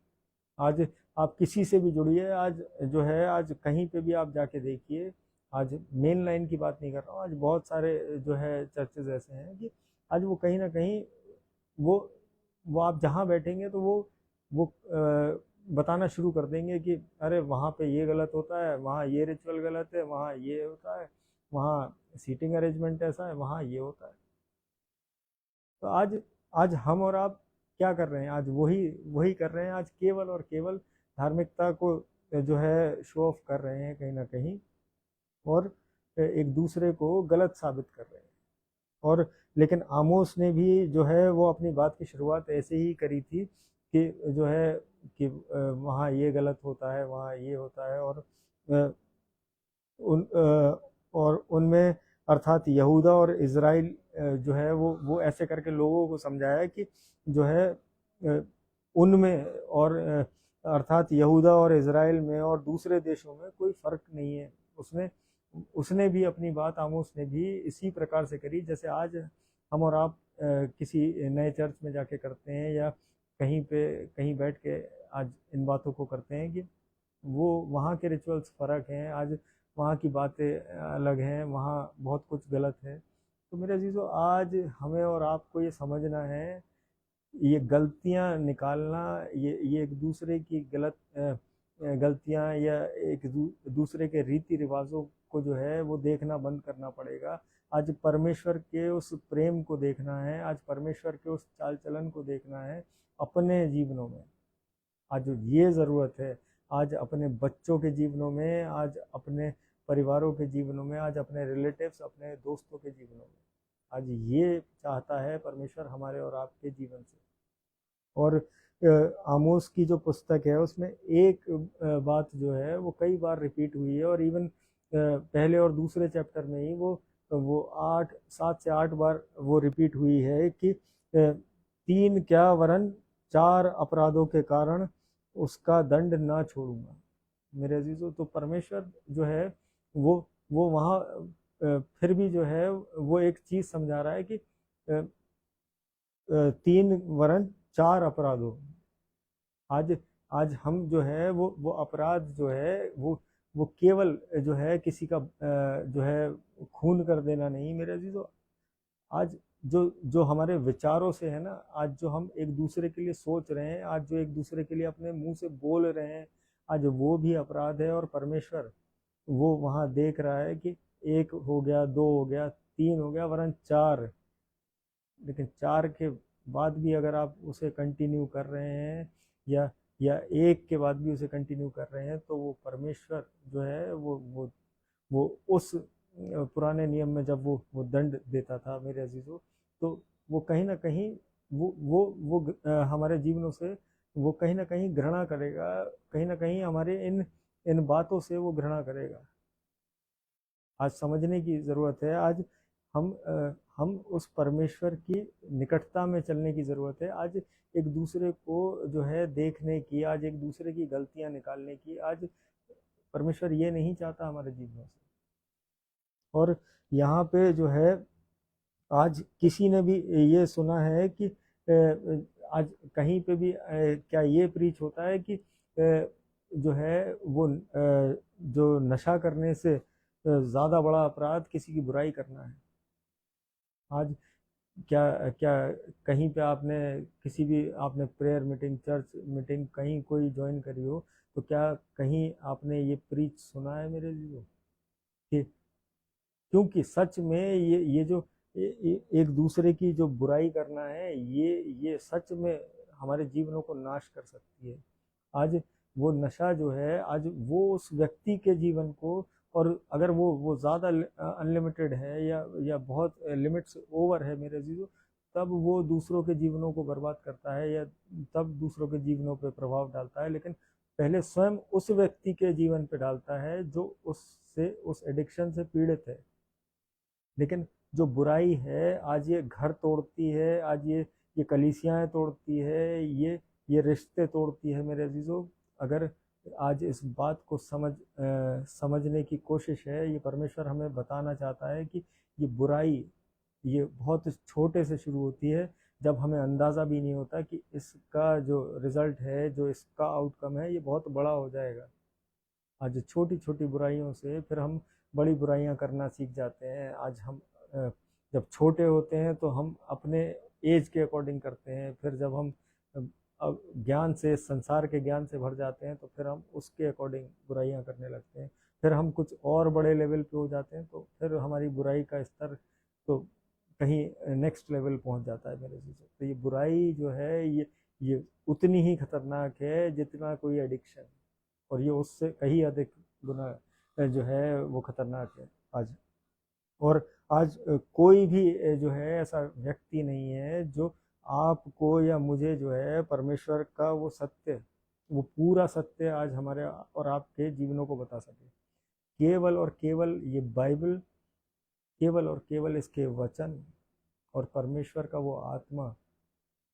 आज आप किसी से भी जुड़िए, आज जो है आज कहीं पे भी आप जाके देखिए, आज मेन लाइन की बात नहीं कर रहा हूँ, आज बहुत सारे जो है चर्चेज ऐसे हैं कि आज वो कहीं ना कहीं वो वो आप जहाँ बैठेंगे तो वो बताना शुरू कर देंगे कि अरे वहाँ पे ये गलत होता है, वहाँ ये रिचुअल गलत है, वहाँ ये होता है, वहाँ सीटिंग अरेंजमेंट ऐसा है, वहाँ ये होता है। तो आज आज हम और आप क्या कर रहे हैं? आज वही वही कर रहे हैं। आज केवल और केवल धार्मिकता को जो है शो ऑफ कर रहे हैं कहीं ना कहीं, और एक दूसरे को गलत साबित कर रहे हैं। और लेकिन आमोस ने भी जो है वो अपनी बात की शुरुआत ऐसे ही करी थी कि जो है कि वहाँ ये गलत होता है, वहाँ ये होता है, अ, और उनमें अर्थात यहूदा और इज़राइल जो है वो ऐसे करके लोगों को समझाया कि जो है उनमें और अर्थात यहूदा और इज़राइल में और दूसरे देशों में कोई फ़र्क नहीं है। उसने उसने भी अपनी बात, आमोस ने भी इसी प्रकार से करी जैसे आज हम और आप किसी नए चर्च में जाके करते हैं, या कहीं बैठ के आज इन बातों को करते हैं कि वो वहाँ के रिचुअल्स फ़र्क हैं, आज वहाँ की बातें अलग हैं, वहाँ बहुत कुछ गलत है। तो मेरे अजीज़ों, आज हमें और आपको ये समझना है, ये गलतियाँ निकालना, ये एक दूसरे की गलतियाँ या दूसरे के रीति रिवाजों को जो है वो देखना बंद करना पड़ेगा। आज परमेश्वर के उस प्रेम को देखना है, आज परमेश्वर के उस चाल चलन को देखना है अपने जीवनों में। आज ये ज़रूरत है, आज अपने बच्चों के जीवनों में, आज अपने परिवारों के जीवनों में, आज अपने रिलेटिव्स, अपने दोस्तों के जीवनों में। आज ये चाहता है परमेश्वर हमारे और आपके जीवन से। और आमोस की जो पुस्तक है उसमें एक बात जो है वो कई बार रिपीट हुई है, और इवन पहले और दूसरे चैप्टर में ही वो 7 से 8 बार वो रिपीट हुई है कि 3 क्या वरन 4 अपराधों के कारण उसका दंड ना छोड़ूंगा। मेरे अजीजों, तो परमेश्वर जो है वो वहाँ फिर भी जो है वो एक चीज़ समझा रहा है कि 3 वरन 4 अपराधों। आज आज हम जो है वो अपराध जो है वो केवल जो है किसी का जो है खून कर देना नहीं मेरे अजीजों। आज जो हमारे विचारों से है ना, आज जो हम एक दूसरे के लिए सोच रहे हैं, आज जो एक दूसरे के लिए अपने मुंह से बोल रहे हैं, आज वो भी अपराध है। और परमेश्वर वो वहाँ देख रहा है कि 1 हो गया, 2 हो गया, 3 हो गया, वरन 4। लेकिन 4 के बाद भी अगर आप उसे कंटिन्यू कर रहे हैं, या 1 के बाद भी उसे कंटिन्यू कर रहे हैं, तो वो परमेश्वर जो है वो उस पुराने नियम में जब वो दंड देता था मेरे अजीजों, तो वो कहीं ना कहीं हमारे जीवनों से वो कहीं ना कहीं घृणा करेगा, कहीं ना कहीं हमारे इन इन बातों से वो घृणा करेगा। आज समझने की ज़रूरत है, आज हम उस परमेश्वर की निकटता में चलने की ज़रूरत है। आज एक दूसरे को जो है देखने की, आज एक दूसरे की गलतियां निकालने की, आज परमेश्वर ये नहीं चाहता हमारे जीवनों से। और यहाँ पे जो है आज किसी ने भी ये सुना है कि आज कहीं पे भी क्या ये प्रीच होता है कि जो है वो जो नशा करने से ज़्यादा बड़ा अपराध किसी की बुराई करना है। आज क्या क्या कहीं पे किसी भी आपने प्रेयर मीटिंग, चर्च मीटिंग कहीं कोई ज्वाइन करी हो, तो क्या कहीं आपने ये प्रीच सुना है मेरे लिए कि क्योंकि सच में ये जो एक दूसरे की जो बुराई करना है, ये सच में हमारे जीवनों को नाश कर सकती है। आज वो नशा जो है, आज वो उस व्यक्ति के जीवन को, और अगर वो ज़्यादा अनलिमिटेड है या बहुत लिमिट्स ओवर है मेरे जीवों, तब वो दूसरों के जीवनों को बर्बाद करता है, या तब दूसरों के जीवनों पे प्रभाव डालता है। लेकिन पहले स्वयं उस व्यक्ति के जीवन पे डालता है जो उस एडिक्शन से पीड़ित है। लेकिन जो बुराई है आज ये घर तोड़ती है, आज ये कलीसियाएं तोड़ती है, ये रिश्ते तोड़ती है मेरे अजीजों। अगर आज इस बात को समझने की कोशिश है। ये परमेश्वर हमें बताना चाहता है कि ये बुराई ये बहुत छोटे से शुरू होती है, जब हमें अंदाज़ा भी नहीं होता कि इसका जो रिज़ल्ट है, जो इसका आउटकम है, ये बहुत बड़ा हो जाएगा। आज छोटी-छोटी बुराइयों से फिर हम बड़ी बुराइयां करना सीख जाते हैं। आज हम जब छोटे होते हैं तो हम अपने एज के अकॉर्डिंग करते हैं, फिर जब हम अब ज्ञान से, संसार के ज्ञान से भर जाते हैं तो फिर हम उसके अकॉर्डिंग बुराइयां करने लगते हैं। फिर हम कुछ और बड़े लेवल पे हो जाते हैं तो फिर हमारी बुराई का स्तर तो कहीं नेक्स्ट लेवल पहुंच जाता है मेरे से। तो ये बुराई जो है ये उतनी ही खतरनाक है जितना कोई एडिक्शन, और ये उससे कहीं अधिक गुना जो है वो खतरनाक है आज। और आज कोई भी जो है ऐसा व्यक्ति नहीं है जो आपको या मुझे जो है परमेश्वर का वो सत्य, वो पूरा सत्य आज हमारे और आपके जीवनों को बता सके। केवल और केवल ये बाइबल, केवल और केवल इसके वचन और परमेश्वर का वो आत्मा,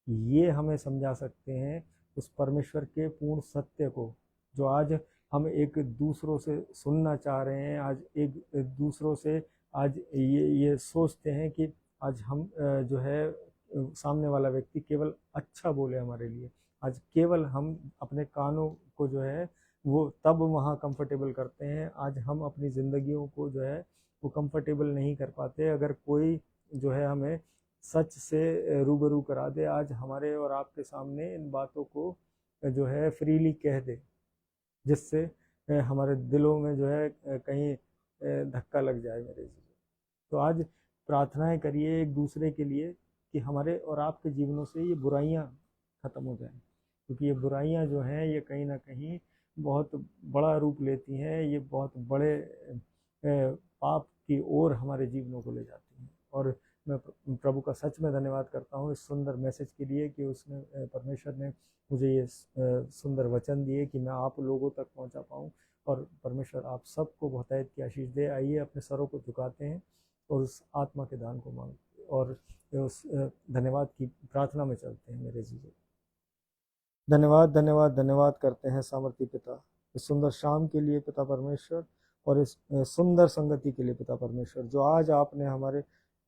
ये हमें समझा सकते हैं उस परमेश्वर के पूर्ण सत्य को, जो आज हम एक दूसरों से सुनना चाह रहे हैं। आज एक दूसरों से आज ये सोचते हैं कि आज हम जो है सामने वाला व्यक्ति केवल अच्छा बोले हमारे लिए। आज केवल हम अपने कानों को जो है वो तब वहाँ कंफर्टेबल करते हैं। आज हम अपनी ज़िंदगियों को जो है वो कंफर्टेबल नहीं कर पाते अगर कोई जो है हमें सच से रूबरू करा दे, आज हमारे और आपके सामने इन बातों को जो है फ्रीली कह दे, जिससे हमारे दिलों में जो है कहीं धक्का लग जाए मेरे जी। तो आज प्रार्थनाएं करिए एक दूसरे के लिए कि हमारे और आपके जीवनों से ये बुराइयां खत्म हो जाएं, क्योंकि ये बुराइयां जो हैं ये कहीं ना कहीं बहुत बड़ा रूप लेती हैं, ये बहुत बड़े पाप की ओर हमारे जीवनों को ले जाती हैं। और मैं प्रभु का सच में धन्यवाद करता हूँ इस सुंदर मैसेज के लिए कि उसने परमेश्वर ने मुझे ये सुंदर वचन दिए कि मैं आप लोगों तक पहुँचा पाऊँ। और परमेश्वर आप सबको बहुतायत की आशीष दे। आइए अपने सरों को झुकाते हैं और उस आत्मा के दान को मांगते हैं और उस धन्यवाद की प्रार्थना में चलते हैं मेरे जीवन। धन्यवाद धन्यवाद धन्यवाद करते हैं सामर्थी पिता इस सुंदर शाम के लिए पिता परमेश्वर, और इस सुंदर संगति के लिए पिता परमेश्वर जो आज आपने हमारे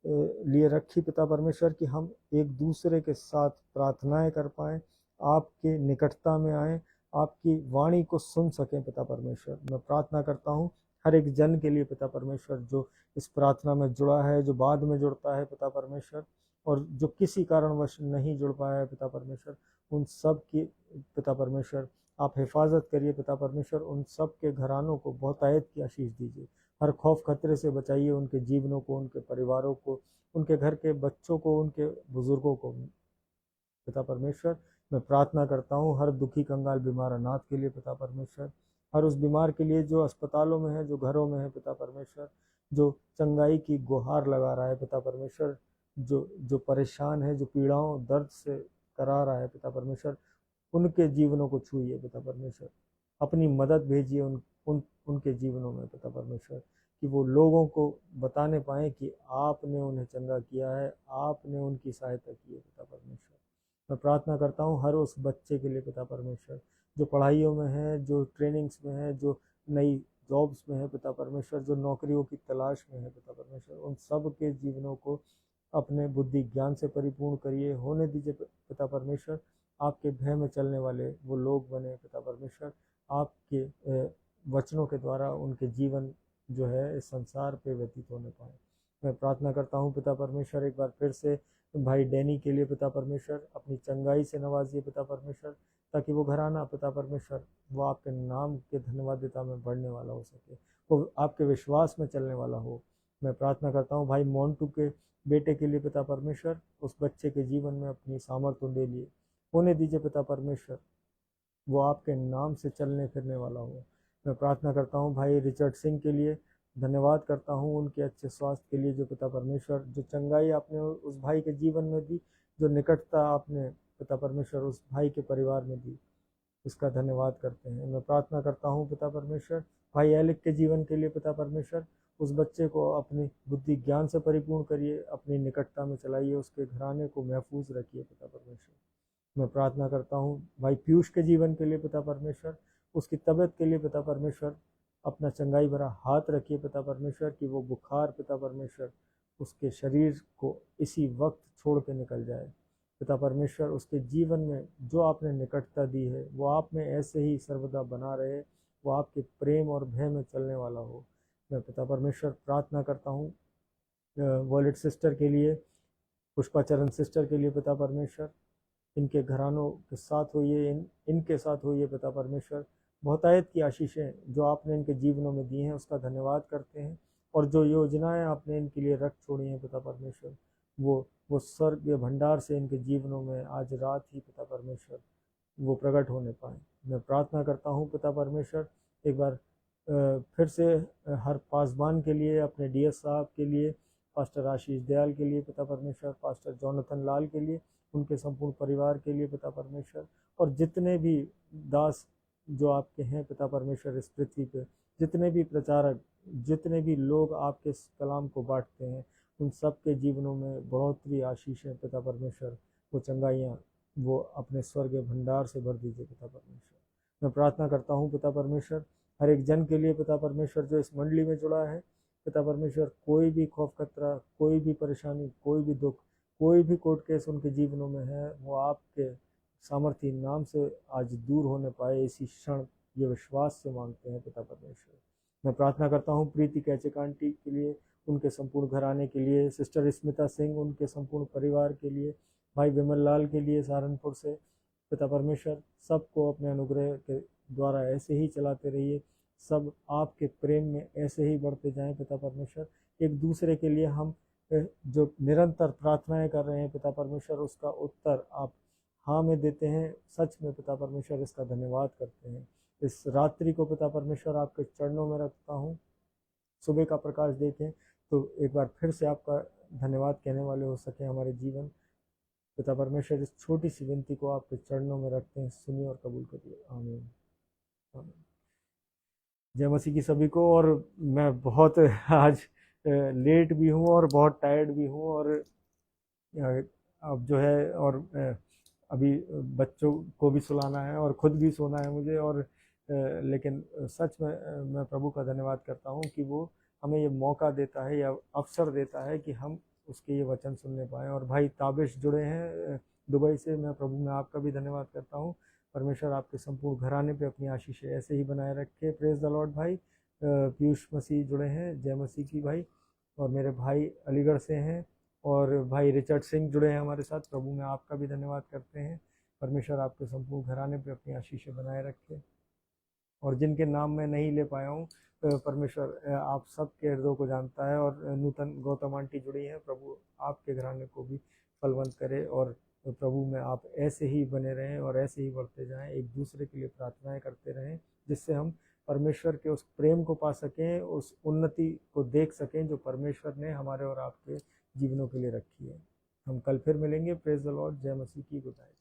लिए रखी पिता परमेश्वर, कि हम एक दूसरे के साथ प्रार्थनाएं कर पाएँ, आपके निकटता में आएँ, आपकी वाणी को सुन सकें पिता परमेश्वर। मैं प्रार्थना करता हूँ हर एक जन के लिए पिता परमेश्वर जो इस प्रार्थना में जुड़ा है, जो बाद में जुड़ता है पिता परमेश्वर, और जो किसी कारणवश नहीं जुड़ पाया है पिता परमेश्वर, उन सब की पिता परमेश्वर आप हिफाजत करिए पिता परमेश्वर। उन सब के घरानों को बहुतायत की आशीष दीजिए, हर खौफ खतरे से बचाइए उनके जीवनों को, उनके परिवारों को, उनके घर के बच्चों को, उनके बुजुर्गों को पिता परमेश्वर। मैं प्रार्थना करता हूँ हर दुखी कंगाल बीमार अनाथ के लिए पिता परमेश्वर, हर उस बीमार के लिए जो अस्पतालों में है, जो घरों में है पिता परमेश्वर, जो चंगाई की गुहार लगा रहा है पिता परमेश्वर, जो परेशान है, जो पीड़ाओं दर्द से करा रहा है पिता परमेश्वर, उनके जीवनों को छूइए पिता परमेश्वर। अपनी मदद भेजिए उनके जीवनों में पिता परमेश्वर, कि वो लोगों को बताने पाएँ कि आपने उन्हें चंगा किया है, आपने उनकी सहायता की है पिता परमेश्वर। मैं प्रार्थना करता हूँ हर उस बच्चे के लिए पिता परमेश्वर जो पढ़ाइयों में है, जो ट्रेनिंग्स में है, जो नई जॉब्स में है पिता परमेश्वर, जो नौकरियों की तलाश में है पिता परमेश्वर, उन सब के जीवनों को अपने बुद्धि ज्ञान से परिपूर्ण करिए, होने दीजिए पिता परमेश्वर। आपके भय में चलने वाले वो लोग बने पिता परमेश्वर, आपके वचनों के द्वारा उनके जीवन जो है इस संसार पे व्यतीत होने पाए। मैं प्रार्थना करता हूँ पिता परमेश्वर एक बार फिर से भाई डैनी के लिए पिता परमेश्वर अपनी चंगाई से नवाजिए पिता परमेश्वर, ताकि वो घराना पिता परमेश्वर वो आपके नाम के धन्यवादिता में बढ़ने वाला हो सके, वो आपके विश्वास में चलने वाला हो। मैं प्रार्थना करता हूँ भाई मोन्टू के बेटे के लिए पिता परमेश्वर, उस बच्चे के जीवन में अपनी सामर्थ्य दे लिए, होने दीजिए पिता परमेश्वर वो आपके नाम से चलने फिरने वाला हो। मैं प्रार्थना करता हूँ भाई रिचर्ड सिंह के लिए, धन्यवाद करता हूँ उनके अच्छे स्वास्थ्य के लिए जो पिता परमेश्वर, जो चंगाई आपने उस भाई के जीवन में दी, जो निकटता आपने पिता परमेश्वर उस भाई के परिवार में दी, इसका धन्यवाद करते हैं। मैं प्रार्थना करता हूँ पिता परमेश्वर भाई एलिक के जीवन के लिए पिता परमेश्वर, उस बच्चे को अपनी बुद्धि ज्ञान से परिपूर्ण करिए, अपनी निकटता में चलाइए, उसके घराने को महफूज रखिए पिता परमेश्वर। मैं प्रार्थना करता हूँ भाई पीयूष के जीवन के लिए पिता परमेश्वर, उसकी तबीयत के लिए पिता परमेश्वर अपना चंगाई भरा हाथ रखिए पिता परमेश्वर, कि वो बुखार पिता परमेश्वर उसके शरीर को इसी वक्त छोड़ के निकल जाए। पिता परमेश्वर उसके जीवन में जो आपने निकटता दी है वो आप में ऐसे ही सर्वदा बना रहे, वो आपके प्रेम और भय में चलने वाला हो। मैं पिता परमेश्वर प्रार्थना करता हूँ वॉलेट सिस्टर के लिए, पुष्पाचरण सिस्टर के लिए पिता परमेश्वर, इनके घरानों के साथ होइए, इनके साथ होइए पिता परमेश्वर। बहुतायत की आशीषें जो आपने इनके जीवनों में दी हैं उसका धन्यवाद करते हैं, और जो योजनाएं आपने इनके लिए रख छोड़ी हैं पिता परमेश्वर, वो स्वर्ग भंडार से इनके जीवनों में आज रात ही पिता परमेश्वर वो प्रकट होने पाए। मैं प्रार्थना करता हूँ पिता परमेश्वर एक बार फिर से हर पासबान के लिए, अपने डीएस साहब के लिए, पास्टर आशीष दयाल के लिए पिता परमेश्वर, पास्टर जोनाथन लाल के लिए, उनके संपूर्ण परिवार के लिए पिता परमेश्वर, और जितने भी दास जो आपके हैं पिता परमेश्वर इस पृथ्वी पे, जितने भी प्रचारक, जितने भी लोग आपके कलाम को बांटते हैं, उन सब के जीवनों में बढ़ोतरी आशीष है पिता परमेश्वर, वो चंगाइयाँ वो अपने स्वर्ग भंडार से भर दीजिए पिता परमेश्वर। मैं प्रार्थना करता हूँ पिता परमेश्वर हर एक जन के लिए पिता परमेश्वर जो इस मंडली में जुड़ा है पिता परमेश्वर, कोई भी खौफ खतरा, कोई भी परेशानी, कोई भी दुख, कोई भी कोर्ट केस उनके जीवनों में है, वो आपके सामर्थी नाम से आज दूर होने पाए इसी क्षण, ये विश्वास से मांगते हैं पिता परमेश्वर। मैं प्रार्थना करता हूँ प्रीति कैचक आंटी के लिए, उनके संपूर्ण घराने के लिए, सिस्टर स्मिता सिंह उनके संपूर्ण परिवार के लिए, भाई विमल लाल के लिए सहारनपुर से, पिता परमेश्वर सबको अपने अनुग्रह के द्वारा ऐसे ही चलाते रहिए, सब आपके प्रेम में ऐसे ही बढ़ते जाएं पिता परमेश्वर। एक दूसरे के लिए हम जो निरंतर प्रार्थनाएं कर रहे हैं पिता परमेश्वर, उसका उत्तर आप हाँ में देते हैं। सच में पिता परमेश्वर इसका धन्यवाद करते हैं। इस रात्रि को पिता परमेश्वर आपके चरणों में रखता हूँ, सुबह का प्रकाश देखें तो एक बार फिर से आपका धन्यवाद कहने वाले हो सके हमारे जीवन। पिता परमेश्वर इस छोटी सी विनती को आपके चरणों में रखते हैं, सुनिए और कबूल करिए। आमीन आमीन। जय मसीह की सभी को। और मैं बहुत आज लेट भी हूँ और बहुत टायर्ड भी हूँ, और अब जो है और अभी बच्चों को भी सुलाना है और खुद भी सोना है मुझे, और लेकिन सच में मैं प्रभु का धन्यवाद करता हूँ कि वो हमें ये मौका देता है या अवसर देता है कि हम उसके ये वचन सुनने पाएँ। और भाई ताबिश जुड़े हैं दुबई से, मैं प्रभु में आपका भी धन्यवाद करता हूँ। परमेश्वर आपके संपूर्ण घराने पे अपनी आशीषें ऐसे ही बनाए रखे। Praise the Lord. भाई पीयूष मसीह जुड़े हैं, जय मसीह की भाई। और मेरे भाई अलीगढ़ से हैं, और भाई रिचर्ड सिंह जुड़े हैं हमारे साथ। प्रभु में आपका भी धन्यवाद करते हैं। परमेश्वर आपके संपूर्ण घराने पे अपनी आशीषें बनाए रखे। और जिनके नाम मैं नहीं ले पाया हूँ, परमेश्वर आप सब के हृदयों को जानता है। और नूतन गौतम आंटी जुड़ी हैं, प्रभु आपके घराने को भी फलवंत करे, और प्रभु में आप ऐसे ही बने रहें और ऐसे ही बढ़ते जाएं, एक दूसरे के लिए प्रार्थनाएं करते रहें, जिससे हम परमेश्वर के उस प्रेम को पा सकें, उस उन्नति को देख सकें जो परमेश्वर ने हमारे और आपके जीवनों के लिए रखी है। हम कल फिर मिलेंगे। Praise the Lord. जय मसीह की। Good night.